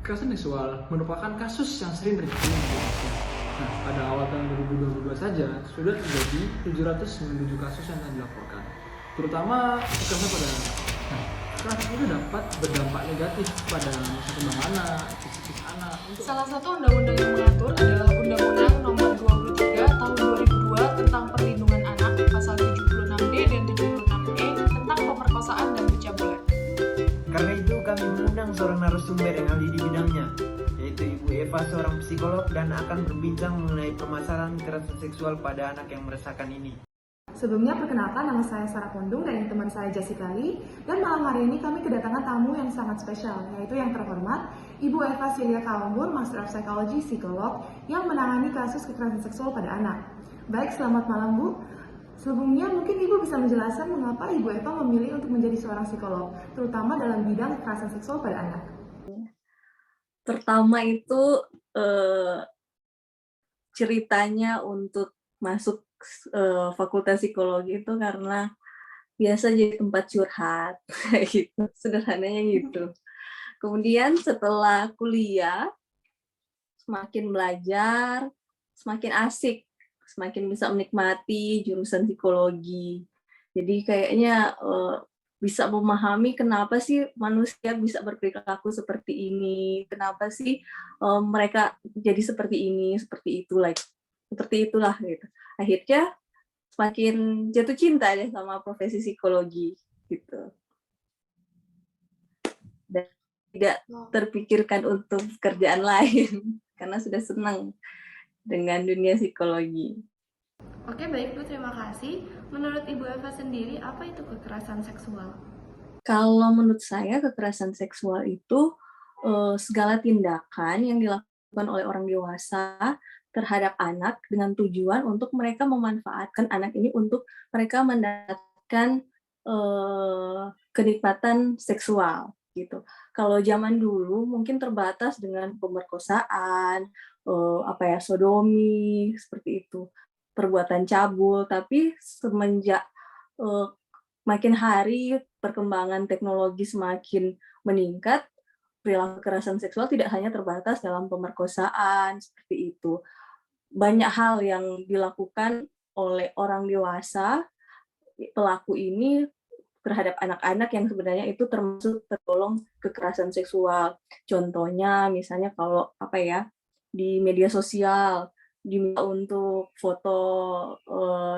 Kekerasan seksual merupakan kasus yang sering terjadi di Indonesia. Nah, pada awal tahun 2022 saja sudah terjadi 797 kasus yang telah dilaporkan, terutama kekerasan pada anak. Nah, kekerasan itu dapat berdampak negatif pada masa kembang anak, psikis anak. Salah satu undang-undang yang mengatur adalah Undang-Undang Nomor 23 Tahun 2002 tentang Perlindungan Anak, pasal 76D dan 76E tentang pemerkosaan dan pencabulan. Karena itu kami mengundang seorang narasumber yang ahli di bidangnya, yaitu Ibu Eva, seorang psikolog, dan akan berbincang mengenai permasalahan kekerasan seksual pada anak yang meresahkan ini. Sebelumnya perkenalkan, nama saya Sarah Pondung dan ini teman saya Jessica Lee. Dan malam hari ini kami kedatangan tamu yang sangat spesial, yaitu yang terhormat Ibu Eva Silia Kaumbur, Master of Psychology, psikolog, yang menangani kasus kekerasan seksual pada anak. Baik, selamat malam Bu. Sebelumnya mungkin Ibu bisa menjelaskan mengapa Ibu Eva memilih untuk menjadi seorang psikolog, terutama dalam bidang kekerasan seksual pada anak. Pertama itu ceritanya untuk masuk fakultas psikologi itu karena biasa jadi tempat curhat, gitu, sederhananya gitu. Kemudian setelah kuliah, semakin belajar, semakin asik, semakin bisa menikmati jurusan psikologi. Jadi kayaknya bisa memahami kenapa sih manusia bisa berperilaku seperti ini, kenapa sih mereka jadi seperti ini, seperti itulah gitu. Akhirnya semakin jatuh cinta deh sama profesi psikologi gitu. Dan tidak terpikirkan untuk kerjaan lain karena sudah senang dengan dunia psikologi. Oke, baik Bu, terima kasih. Menurut Ibu Eva sendiri, apa itu kekerasan seksual? Kalau menurut saya, kekerasan seksual itu segala tindakan yang dilakukan oleh orang dewasa terhadap anak dengan tujuan untuk mereka memanfaatkan anak ini untuk mereka mendapatkan kenikmatan seksual gitu. Kalau zaman dulu mungkin terbatas dengan pemerkosaan, sodomi seperti itu, perbuatan cabul. Tapi semenjak makin hari perkembangan teknologi semakin meningkat, perilaku kekerasan seksual tidak hanya terbatas dalam pemerkosaan seperti itu. Banyak hal yang dilakukan oleh orang dewasa, pelaku ini terhadap anak-anak yang sebenarnya itu termasuk tergolong kekerasan seksual. Contohnya misalnya kalau di media sosial diminta untuk foto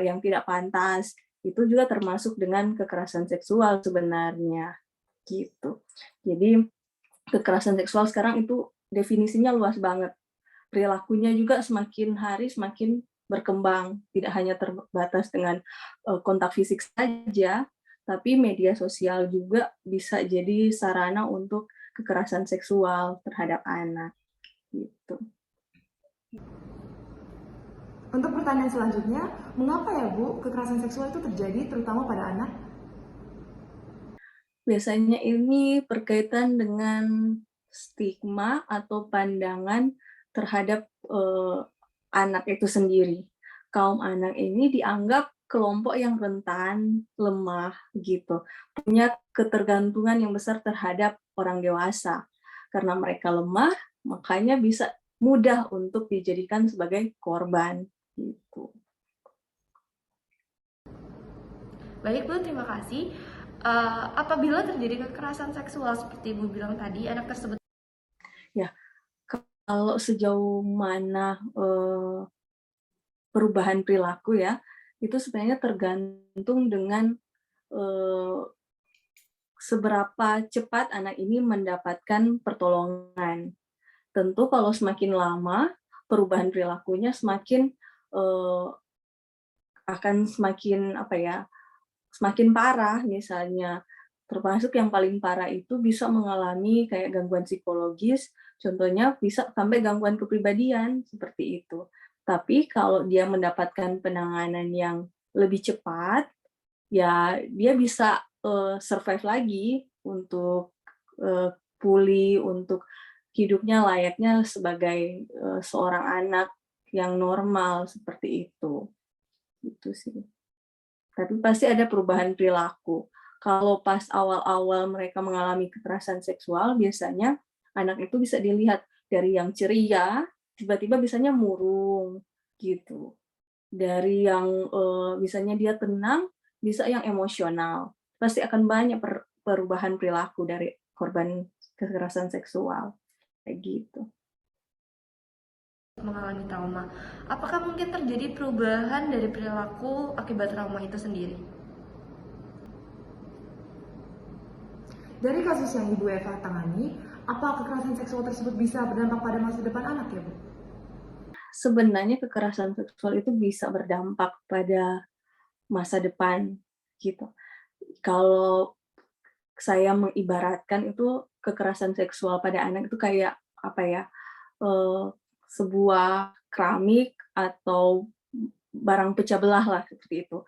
yang tidak pantas, itu juga termasuk dengan kekerasan seksual sebenarnya gitu. Jadi kekerasan seksual sekarang itu definisinya luas banget. Perilakunya juga semakin hari semakin berkembang, tidak hanya terbatas dengan kontak fisik saja, tapi media sosial juga bisa jadi sarana untuk kekerasan seksual terhadap anak gitu. Untuk pertanyaan selanjutnya, mengapa ya Bu kekerasan seksual itu terjadi terutama pada anak? Biasanya ini berkaitan dengan stigma atau pandangan terhadap anak itu sendiri. Kaum anak ini dianggap kelompok yang rentan, lemah gitu, punya ketergantungan yang besar terhadap orang dewasa. Karena mereka lemah, makanya bisa mudah untuk dijadikan sebagai korban gitu. Baik Bu, terima kasih. Apabila terjadi kekerasan seksual seperti Ibu bilang tadi, anak tersebut Ya, kalau sejauh mana perubahan perilaku ya, itu sebenarnya tergantung dengan seberapa cepat anak ini mendapatkan pertolongan. Tentu kalau semakin lama perubahan perilakunya semakin akan semakin parah. Misalnya termasuk yang paling parah itu bisa mengalami kayak gangguan psikologis, contohnya bisa sampai gangguan kepribadian seperti itu. Tapi kalau dia mendapatkan penanganan yang lebih cepat, ya dia bisa survive lagi untuk pulih, untuk hidupnya layaknya sebagai seorang anak yang normal seperti itu. Gitu sih. Tapi pasti ada perubahan perilaku. Kalau pas awal-awal mereka mengalami kekerasan seksual, biasanya Anak itu bisa dilihat dari yang ceria, tiba-tiba bisanya murung gitu. Dari yang misalnya dia tenang, bisa yang emosional. Pasti akan banyak perubahan perilaku dari korban kekerasan seksual kayak gitu. Mengalami trauma. Apakah mungkin terjadi perubahan dari perilaku akibat trauma itu sendiri? Dari kasus yang Ibu Eva tangani, apa kekerasan seksual tersebut bisa berdampak pada masa depan anak ya, Bu? Sebenarnya kekerasan seksual itu bisa berdampak pada masa depan gitu. Kalau saya mengibaratkan itu kekerasan seksual pada anak itu kayak apa ya, sebuah keramik atau barang pecah belah lah seperti itu.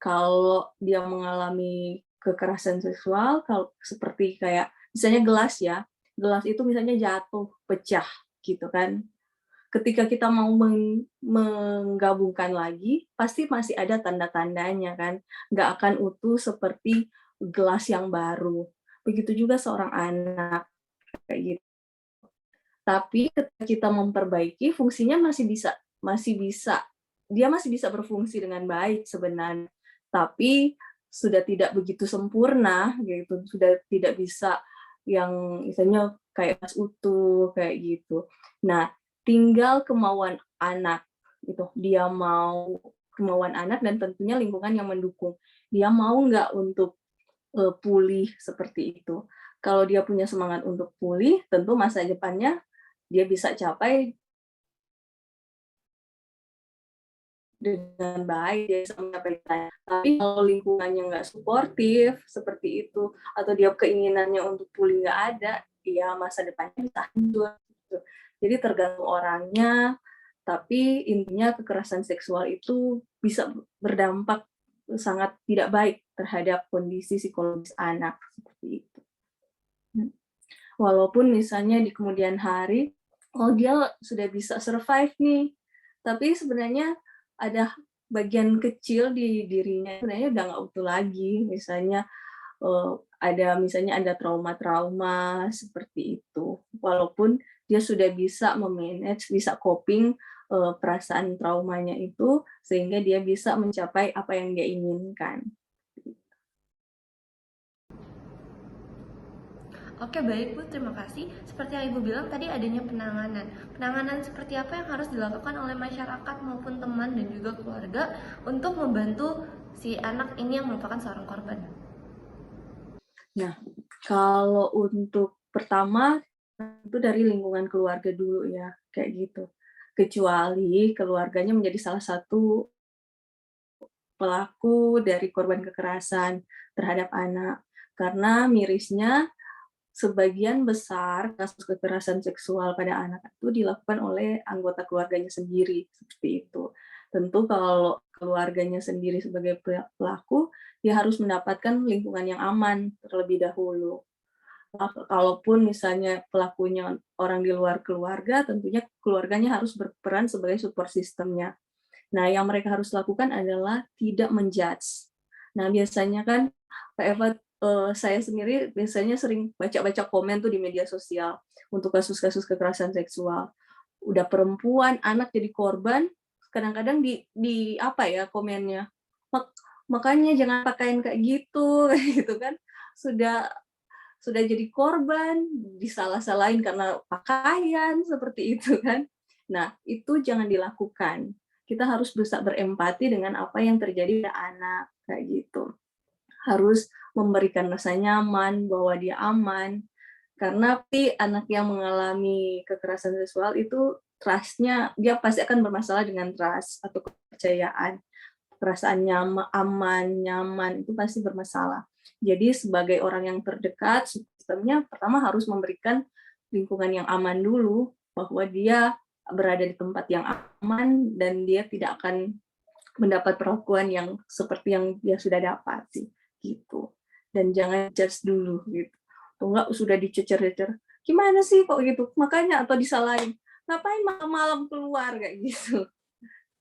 Kalau dia mengalami kekerasan seksual, kalau seperti kayak misalnya gelas ya, gelas itu misalnya jatuh, pecah gitu kan. Ketika kita mau menggabungkan lagi, pasti masih ada tanda-tandanya kan, nggak akan utuh seperti gelas yang baru. Begitu juga seorang anak, kayak gitu. Tapi ketika kita memperbaiki, fungsinya dia masih bisa berfungsi dengan baik sebenarnya. Tapi sudah tidak begitu sempurna gitu, sudah tidak bisa yang misalnya kayak pas utuh kayak gitu. Nah, tinggal kemauan anak gitu. Dia mau kemauan anak dan tentunya lingkungan yang mendukung. Dia mau nggak untuk pulih seperti itu. Kalau dia punya semangat untuk pulih, tentu masa depannya dia bisa capai dengan baik, dia bisa mencapai cita. Tapi kalau lingkungannya nggak suportif seperti itu, atau dia keinginannya untuk pulih nggak ada, ya masa depannya bisa hancur. Gitu. Jadi tergantung orangnya, tapi intinya kekerasan seksual itu bisa berdampak sangat tidak baik terhadap kondisi psikologis anak seperti itu. Walaupun misalnya di kemudian hari, oh dia sudah bisa survive nih, tapi sebenarnya ada bagian kecil di dirinya sebenarnya udah nggak utuh lagi, misalnya ada trauma-trauma seperti itu. Walaupun dia sudah bisa memanage, bisa coping perasaan traumanya itu, sehingga dia bisa mencapai apa yang dia inginkan. Oke, baik Bu, terima kasih. Seperti yang Ibu bilang tadi adanya penanganan. Penanganan seperti apa yang harus dilakukan oleh masyarakat maupun teman dan juga keluarga untuk membantu si anak ini yang merupakan seorang korban? Nah, kalau untuk pertama, itu dari lingkungan keluarga dulu ya, kayak gitu. Kecuali keluarganya menjadi salah satu pelaku dari korban kekerasan terhadap anak. Karena mirisnya, sebagian besar kasus kekerasan seksual pada anak itu dilakukan oleh anggota keluarganya sendiri, seperti itu. Tentu kalau keluarganya sendiri sebagai pelaku, dia harus mendapatkan lingkungan yang aman terlebih dahulu. Kalaupun misalnya pelakunya orang di luar keluarga, tentunya keluarganya harus berperan sebagai support sistemnya. Nah, yang mereka harus lakukan adalah tidak menjudge. Nah, biasanya kan Pak Eva, saya sendiri biasanya sering baca-baca komen tuh di media sosial untuk kasus-kasus kekerasan seksual. Udah perempuan, anak jadi korban, kadang-kadang di apa ya komennya, makanya jangan pakaiin kayak gitu, gitu kan. Sudah jadi korban, disalah-salahin karena pakaian seperti itu kan. Nah, itu jangan dilakukan. Kita harus bisa berempati dengan apa yang terjadi pada anak kayak gitu. Harus memberikan rasa nyaman bahwa dia aman. Karena anak yang mengalami kekerasan seksual itu trust-nya, dia pasti akan bermasalah dengan trust atau kepercayaan. Perasaan aman, nyaman itu pasti bermasalah. Jadi sebagai orang yang terdekat, sistemnya pertama harus memberikan lingkungan yang aman dulu, bahwa dia berada di tempat yang aman dan dia tidak akan mendapat perlakuan yang seperti yang dia sudah dapat sih, gitu. Dan jangan judge dulu gitu. Atau enggak sudah dicecer-cecer, gimana sih kok gitu? Makanya atau disalahin, ngapain malam-malam keluar kayak gitu.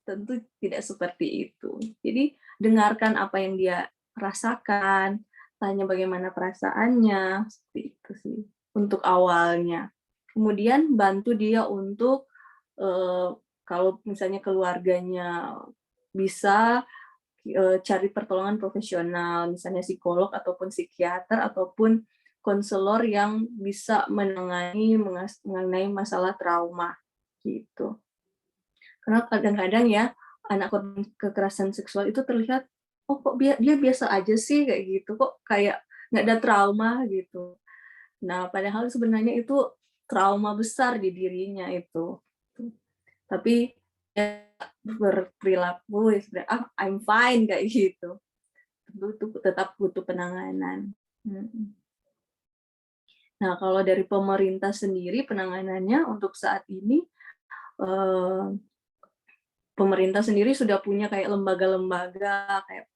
Tentu tidak seperti itu. Jadi dengarkan apa yang dia rasakan, tanya bagaimana perasaannya, seperti itu sih untuk awalnya. kemudian bantu dia untuk kalau misalnya keluarganya bisa cari pertolongan profesional, misalnya psikolog ataupun psikiater ataupun konselor yang bisa mengenai masalah trauma gitu. Karena kadang-kadang ya anak korban kekerasan seksual itu terlihat, oh kok dia biasa aja sih kayak gitu, kok kayak nggak ada trauma gitu. Nah padahal sebenarnya itu trauma besar di dirinya itu. Tapi ya, berperilaku I'm fine kayak gitu. Tentu itu tetap butuh penanganan. Nah kalau dari pemerintah sendiri penanganannya untuk saat ini pemerintah sendiri sudah punya kayak lembaga-lembaga kayak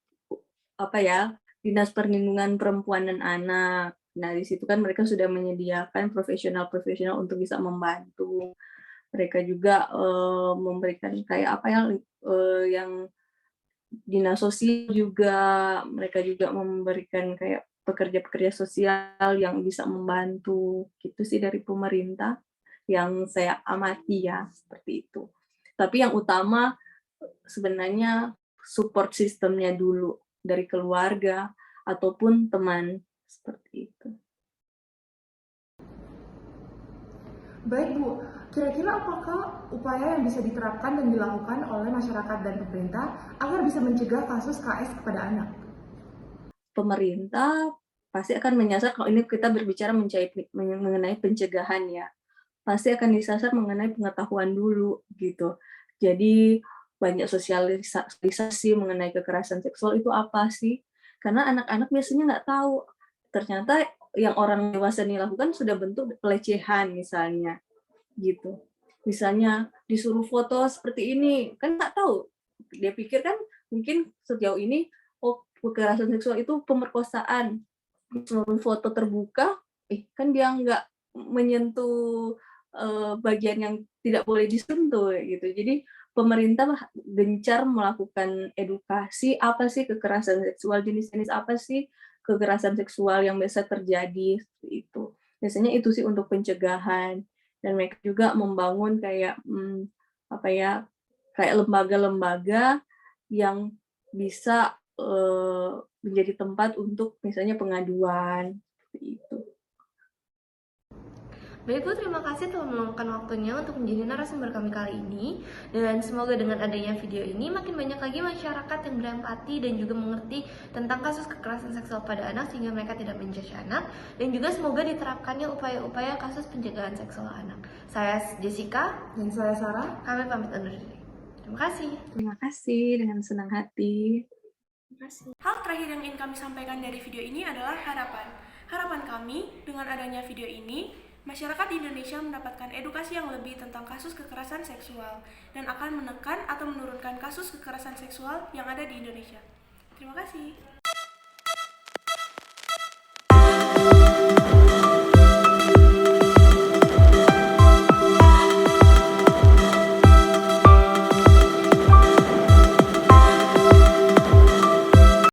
apa ya, Dinas Perlindungan Perempuan dan Anak. Nah, di situ kan mereka sudah menyediakan profesional-profesional untuk bisa membantu. Mereka juga memberikan kayak apa ya, yang dinas sosial juga, mereka juga memberikan kayak pekerja-pekerja sosial yang bisa membantu. Gitu sih dari pemerintah yang saya amati ya, seperti itu. Tapi yang utama sebenarnya support sistemnya dulu dari keluarga ataupun teman seperti itu. Baik Bu, kira-kira apakah upaya yang bisa diterapkan dan dilakukan oleh masyarakat dan pemerintah agar bisa mencegah kasus KS kepada anak? Pemerintah pasti akan menyasar, kalau ini kita berbicara mengenai pencegahan ya, pasti akan disasar mengenai pengetahuan dulu gitu. Jadi banyak sosialisasi mengenai kekerasan seksual itu apa sih? Karena anak-anak biasanya nggak tahu. Ternyata yang orang dewasa ini lakukan sudah bentuk pelecehan misalnya, gitu. Misalnya disuruh foto seperti ini, kan nggak tahu. Dia pikir kan mungkin sejauh ini, oh kekerasan seksual itu pemerkosaan. Disuruh foto terbuka, kan dia nggak menyentuh bagian yang tidak boleh disentuh gitu. Jadi pemerintah gencar melakukan edukasi apa sih kekerasan seksual, jenis-jenis apa sih kekerasan seksual yang biasa terjadi seperti itu. Biasanya itu sih untuk pencegahan, dan mereka juga membangun kayak apa ya, kayak lembaga-lembaga yang bisa menjadi tempat untuk misalnya pengaduan seperti itu. Baik Bu, terima kasih telah meluangkan waktunya untuk menjadi narasumber kami kali ini. Dan semoga dengan adanya video ini makin banyak lagi masyarakat yang berempati dan juga mengerti tentang kasus kekerasan seksual pada anak sehingga mereka tidak menjudge anak. Dan juga semoga diterapkannya upaya-upaya kasus pencegahan seksual anak. Saya Jessica. Dan saya Sarah. Kami pamit undur diri. Terima kasih. Terima kasih, dengan senang hati. Terima kasih. Hal terakhir yang ingin kami sampaikan dari video ini adalah harapan. Harapan kami dengan adanya video ini, masyarakat di Indonesia mendapatkan edukasi yang lebih tentang kasus kekerasan seksual dan akan menekan atau menurunkan kasus kekerasan seksual yang ada di Indonesia. Terima kasih.